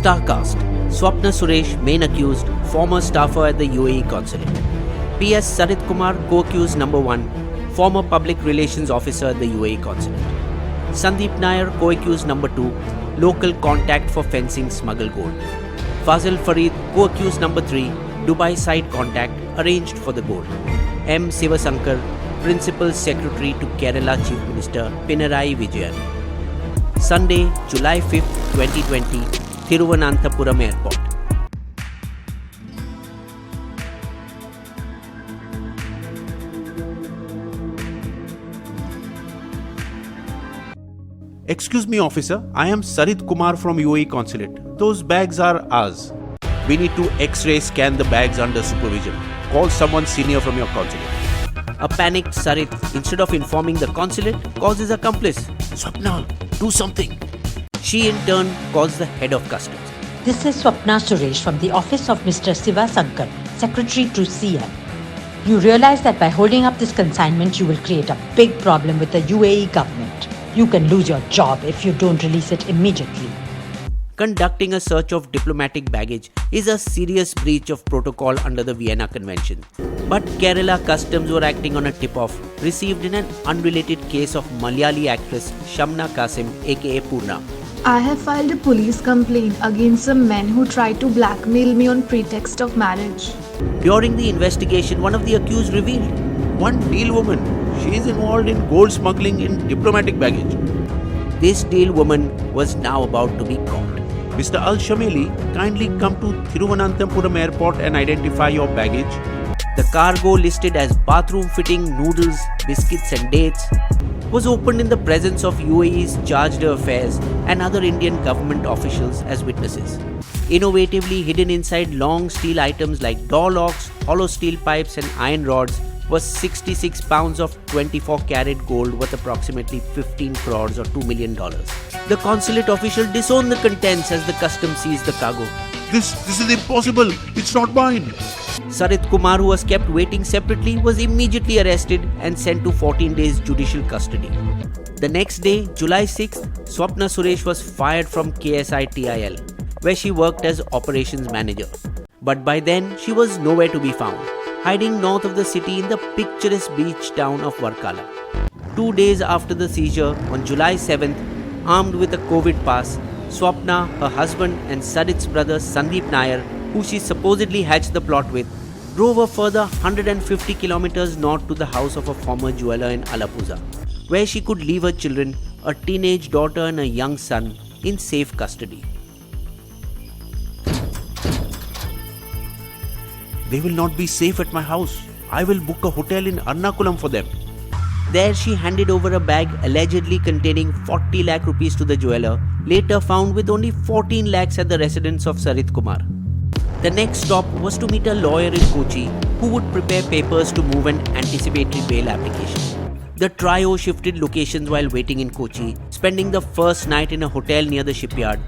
Starcast: Swapna Suresh, main accused, former staffer at the UAE consulate. PS Sarit Kumar, co-accused number 1, former public relations officer at the UAE consulate. Sandeep Nair, co-accused number 2, local contact for fencing smuggled gold. Fazil Farid, co-accused number 3, Dubai side contact, arranged for the gold. M. Sivasankar, Principal Secretary to Kerala Chief Minister Pinarayi Vijayan. Sunday, July 5th, 2020, Thiruvananthapuram Airport. Excuse me, officer. I am Sarit Kumar from UAE consulate. Those bags are ours. We need to X-ray scan the bags under supervision. Call someone senior from your consulate. A panicked Sarit, instead of informing the consulate, calls his accomplice. Swapna, do something. She in turn calls the head of customs. This is Swapna Suresh from the office of Mr. Sivasankar, Secretary to CM. You realize that by holding up this consignment, you will create a big problem with the UAE government. You can lose your job if you don't release it immediately. Conducting a search of diplomatic baggage is a serious breach of protocol under the Vienna Convention. But Kerala Customs were acting on a tip-off received in an unrelated case of Malayali actress Shamna Kasim aka Purna. I have filed a police complaint against some men who tried to blackmail me on pretext of marriage. During the investigation, one of the accused revealed, One deal woman. She is involved in gold smuggling in diplomatic baggage. this deal woman was now about to be caught. Mr. Al-Shameli, kindly come to Thiruvananthapuram Airport and identify your baggage. The cargo, listed as bathroom fitting, noodles, biscuits and dates, was opened in the presence of UAE's chargé d'affaires and other Indian government officials as witnesses. Innovatively hidden inside long steel items like door locks, hollow steel pipes and iron rods was 66 pounds of 24-carat gold worth approximately 15 crores or $2 million. The consulate official disowned the contents as the customs seized the cargo. This is impossible. It's not mine. Sarit Kumar, who was kept waiting separately, was immediately arrested and sent to 14 days judicial custody. The next day, July 6th, Swapna Suresh was fired from KSITIL, where she worked as operations manager. But by then, she was nowhere to be found, hiding north of the city in the picturesque beach town of Varkala. 2 days after the seizure, on July 7th, armed with a COVID pass, Swapna, her husband and Sarit's brother Sandeep Nair, who she supposedly hatched the plot with, drove a further 150 kilometers north to the house of a former jeweler in Alappuzha, where she could leave her children, a teenage daughter and a young son, in safe custody. They will not be safe at my house. I will book a hotel in Ernakulam for them. There she handed over a bag allegedly containing 40 lakh rupees to the jeweler, later found with only 14 lakhs at the residence of Sarit Kumar. The next stop was to meet a lawyer in Kochi who would prepare papers to move an anticipatory bail application. The trio shifted locations while waiting in Kochi, spending the first night in a hotel near the shipyard,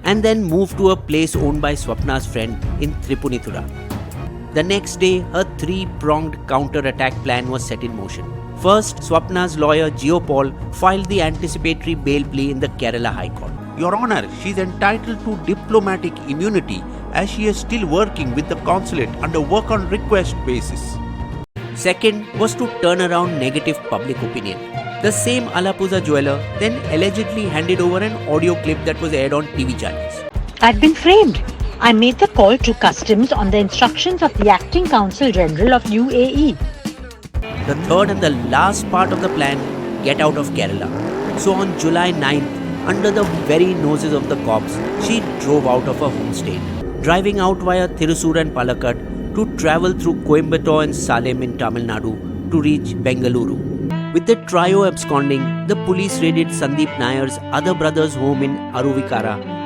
and then moved to a place owned by Swapna's friend in Tripunithura. The next day, her three-pronged counter-attack plan was set in motion. First, Swapna's lawyer Geopol filed the anticipatory bail plea in the Kerala High Court. Your Honor, she is entitled to diplomatic immunity as she is still working with the consulate under work on request basis. Second was to turn around negative public opinion. The same Alappuzha jeweler then allegedly handed over an audio clip that was aired on TV channels. I'd been framed. I made the call to customs on the instructions of the Acting Consul General of UAE. The third and the last part of the plan, get out of Kerala. So on July 9th, under the very noses of the cops, she drove out of her home state, driving out via Thrissur and Palakkad to travel through Coimbatore and Salem in Tamil Nadu to reach Bengaluru. With the trio absconding, the police raided Sandeep Nair's other brother's home in Aruvikara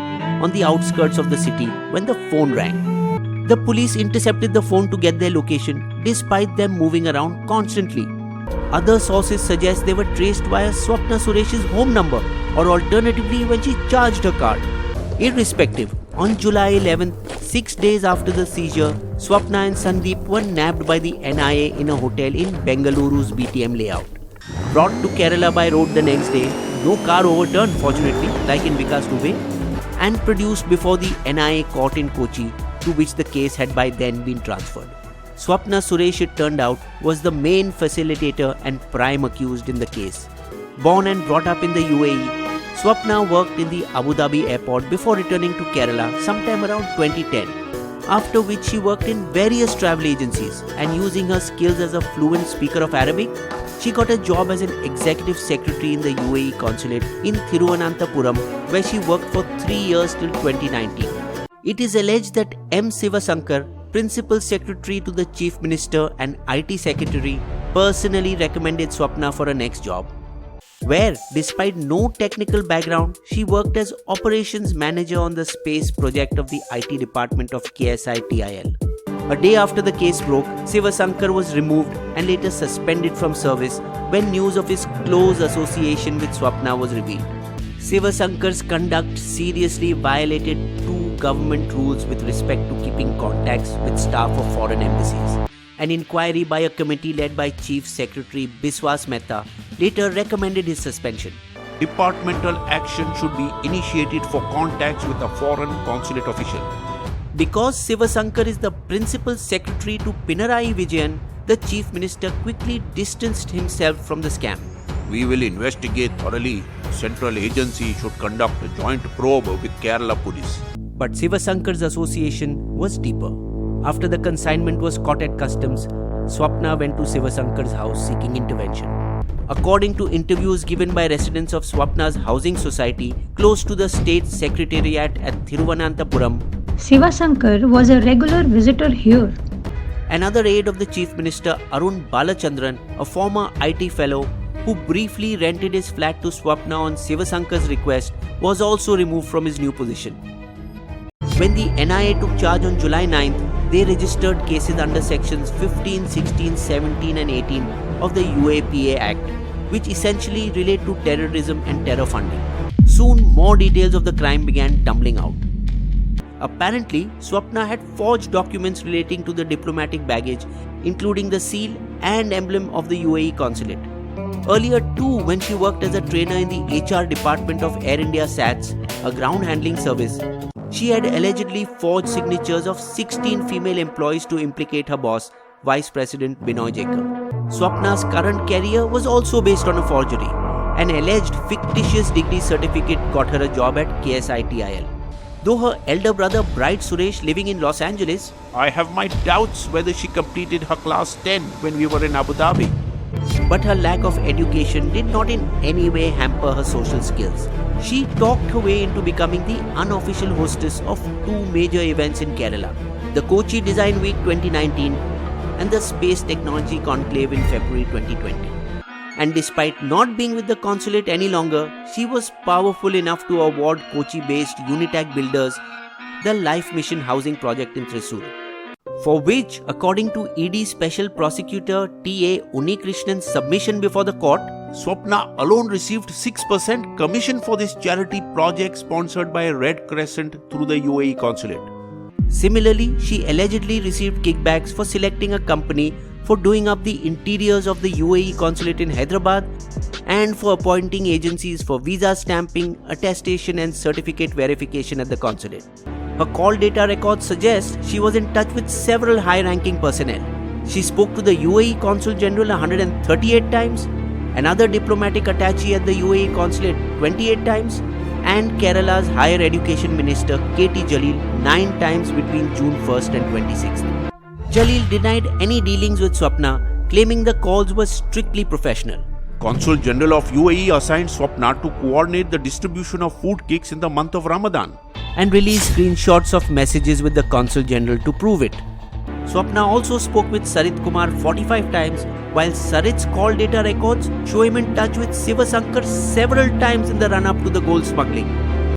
on the outskirts of the city when the phone rang. The police intercepted the phone to get their location despite them moving around constantly. Other sources suggest they were traced via Swapna Suresh's home number or alternatively when she charged her card. Irrespective, on July 11th, 6 days after the seizure, Swapna and Sandeep were nabbed by the NIA in a hotel in Bengaluru's BTM layout. Brought to Kerala by road the next day, no car overturned fortunately like in Vikas Dubey, and produced before the NIA court in Kochi, to which the case had by then been transferred. Swapna Suresh, it turned out, was the main facilitator and prime accused in the case. Born and brought up in the UAE, Swapna worked in the Abu Dhabi airport before returning to Kerala sometime around 2010, after which she worked in various travel agencies, and using her skills as a fluent speaker of Arabic, she got a job as an executive secretary in the UAE consulate in Thiruvananthapuram, where she worked for 3 years till 2019. It is alleged that M. Sivasankar, Principal Secretary to the Chief Minister and IT Secretary, personally recommended Swapna for her next job, where, despite no technical background, she worked as Operations Manager on the space project of the IT department of KSITIL. A day after the case broke, Sivasankar was removed and later suspended from service when news of his close association with Swapna was revealed. Sivasankar's conduct seriously violated two government rules with respect to keeping contacts with staff of foreign embassies. An inquiry by a committee led by Chief Secretary Biswas Mehta later recommended his suspension. Departmental action should be initiated for contacts with a foreign consulate official. Because Sivasankar is the Principal Secretary to Pinarayi Vijayan, the Chief Minister quickly distanced himself from the scam. We will investigate thoroughly. Central agency should conduct a joint probe with Kerala police. But Sivasankar's association was deeper. After the consignment was caught at customs, Swapna went to Sivasankar's house seeking intervention. According to interviews given by residents of Swapna's housing society close to the state secretariat at Thiruvananthapuram, Sivasankar was a regular visitor here. Another aide of the Chief Minister, Arun Balachandran, a former IT fellow who briefly rented his flat to Swapna on Sivasankar's request, was also removed from his new position. When the NIA took charge on July 9th, they registered cases under sections 15, 16, 17 and 18 of the UAPA Act, which essentially relate to terrorism and terror funding. Soon more details of the crime began tumbling out. Apparently, Swapna had forged documents relating to the diplomatic baggage, including the seal and emblem of the UAE consulate. Earlier too, when she worked as a trainer in the HR department of Air India SATS, a ground handling service, she had allegedly forged signatures of 16 female employees to implicate her boss, Vice President Binoy Jacob. Swapna's current career was also based on a forgery. An alleged fictitious degree certificate got her a job at KSITIL. Though her elder brother Bright Suresh, living in Los Angeles, I have my doubts whether she completed her class 10 when we were in Abu Dhabi. But her lack of education did not in any way hamper her social skills. She talked her way into becoming the unofficial hostess of two major events in Kerala, the Kochi Design Week 2019 and the Space Technology Conclave in February 2020. And despite not being with the consulate any longer, she was powerful enough to award Kochi-based Unitag Builders the Life Mission Housing Project in Thrissur, for which, according to ED Special Prosecutor T.A. Unikrishnan's submission before the court, Swapna alone received 6% commission for this charity project sponsored by Red Crescent through the UAE consulate. Similarly, she allegedly received kickbacks for selecting a company for doing up the interiors of the UAE consulate in Hyderabad and for appointing agencies for visa stamping, attestation and certificate verification at the consulate. Her call data records suggest she was in touch with several high-ranking personnel. She spoke to the UAE Consul General 138 times, another diplomatic attaché at the UAE consulate 28 times, and Kerala's Higher Education Minister K.T. Jalil 9 times between June 1st and 26th. Jalil denied any dealings with Swapna, claiming the calls were strictly professional. Consul General of UAE assigned Swapna to coordinate the distribution of food kits in the month of Ramadan and released screenshots of messages with the Consul General to prove it. Swapna also spoke with Sarit Kumar 45 times, while Sarit's call data records show him in touch with Sivasankar several times in the run-up to the gold smuggling.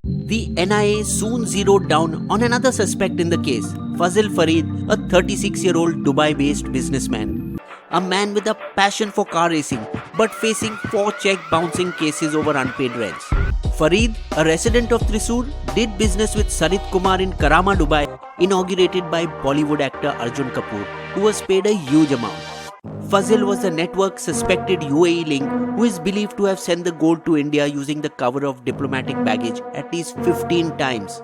The NIA soon zeroed down on another suspect in the case, Fazil Farid, a 36-year-old Dubai-based businessman. A man with a passion for car racing, but facing 4 check bouncing cases over unpaid rents. Farid, a resident of Thrissur, did business with Sarit Kumar in Karama, Dubai, inaugurated by Bollywood actor Arjun Kapoor, who was paid a huge amount. Fazil was the network's suspected UAE link who is believed to have sent the gold to India using the cover of diplomatic baggage at least 15 times.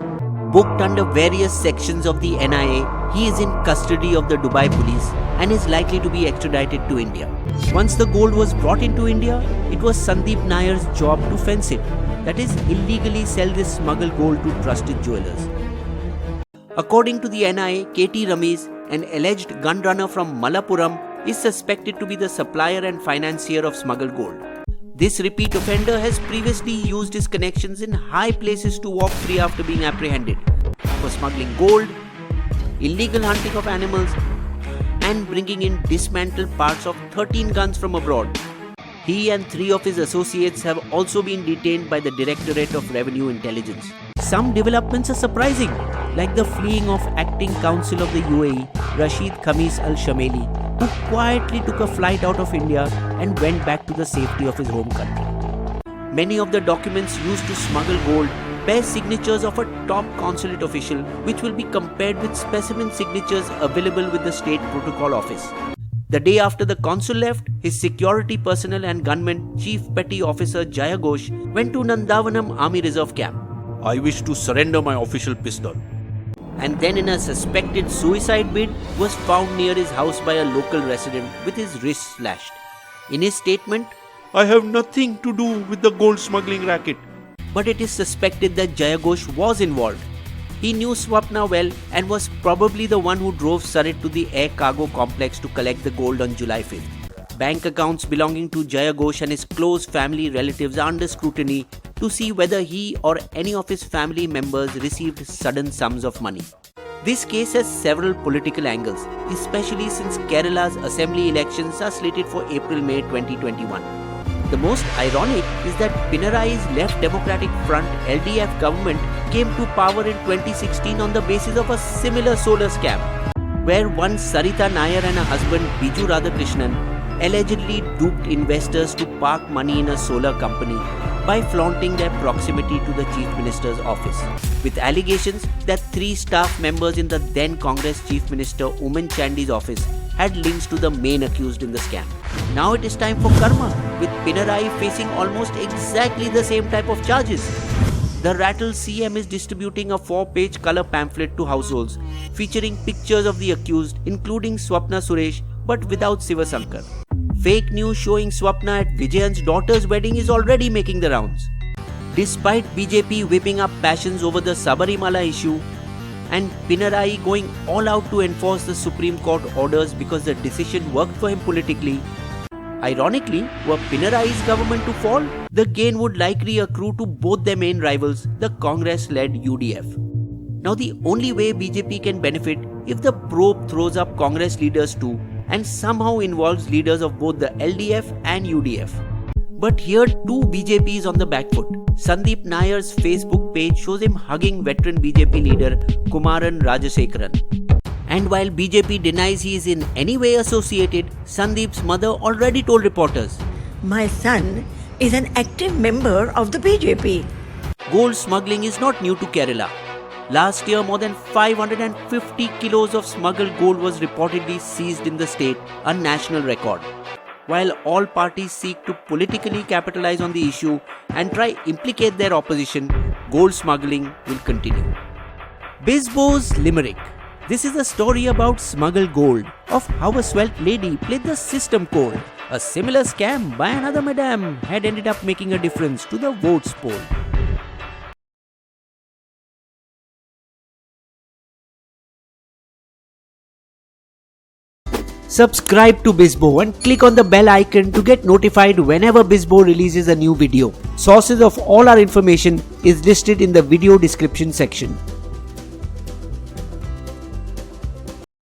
Booked under various sections of the NIA, he is in custody of the Dubai police and is likely to be extradited to India. Once the gold was brought into India, it was Sandeep Nair's job to fence it, that is, illegally sell this smuggled gold to trusted jewelers. According to the NIA, KT Ramesh, an alleged gun runner from Malappuram, is suspected to be the supplier and financier of smuggled gold. This repeat offender has previously used his connections in high places to walk free after being apprehended for smuggling gold, illegal hunting of animals, and bringing in dismantled parts of 13 guns from abroad. He and 3 of his associates have also been detained by the Directorate of Revenue Intelligence. Some developments are surprising, like the fleeing of acting counsel of the UAE, Rashid Khamis al-Shameli, who quietly took a flight out of India and went back to the safety of his home country. Many of the documents used to smuggle gold bear signatures of a top consulate official, which will be compared with specimen signatures available with the State Protocol Office. The day after the consul left, his security personnel and gunmen, Chief Petty Officer Jaya Ghosh, went to Nandavanam Army Reserve Camp. I wish to surrender my official pistol. And then in a suspected suicide bid, was found near his house by a local resident with his wrist slashed. In his statement, I have nothing to do with the gold smuggling racket. But it is suspected that Jaya Ghosh was involved. He knew Swapna well and was probably the one who drove Sarit to the air cargo complex to collect the gold on July 5th. Bank accounts belonging to Jaya Ghosh and his close family relatives are under scrutiny to see whether he or any of his family members received sudden sums of money. This case has several political angles, especially since Kerala's assembly elections are slated for April-May 2021. The most ironic is that Pinarayi's Left Democratic Front LDF government came to power in 2016 on the basis of a similar solar scam, where one Sarita Nair and her husband Biju Radhakrishnan allegedly duped investors to park money in a solar company by flaunting their proximity to the Chief Minister's office, with allegations that 3 staff members in the then Congress Chief Minister Oommen Chandy's office had links to the main accused in the scam. Now it is time for karma, with Pinarayi facing almost exactly the same type of charges. The rattled CM is distributing a 4-page color pamphlet to households featuring pictures of the accused, including Swapna Suresh, but without Sivasankar. Fake news showing Swapna at Vijayan's daughter's wedding is already making the rounds. Despite BJP whipping up passions over the Sabarimala issue and Pinarayi going all out to enforce the Supreme Court orders because the decision worked for him politically, ironically, were Pinarayi's government to fall, the gain would likely accrue to both their main rivals, the Congress-led UDF. Now the only way BJP can benefit if the probe throws up Congress leaders too and somehow involves leaders of both the LDF and UDF. But here too BJP is on the back foot. Sandeep Nair's Facebook page shows him hugging veteran BJP leader Kumaran Rajasekaran. And while BJP denies he is in any way associated, Sandeep's mother already told reporters, "My son is an active member of the BJP." Gold smuggling is not new to Kerala. Last year, more than 550 kilos of smuggled gold was reportedly seized in the state, a national record. While all parties seek to politically capitalize on the issue and try implicate their opposition, gold smuggling will continue. Bisbo's Limerick. This is a story about smuggled gold, of how a svelte lady played the system cold. A similar scam by another madam had ended up making a difference to the votes poll. Subscribe to Bisbo and click on the bell icon to get notified whenever Bisbo releases a new video. Sources of all our information is listed in the video description section.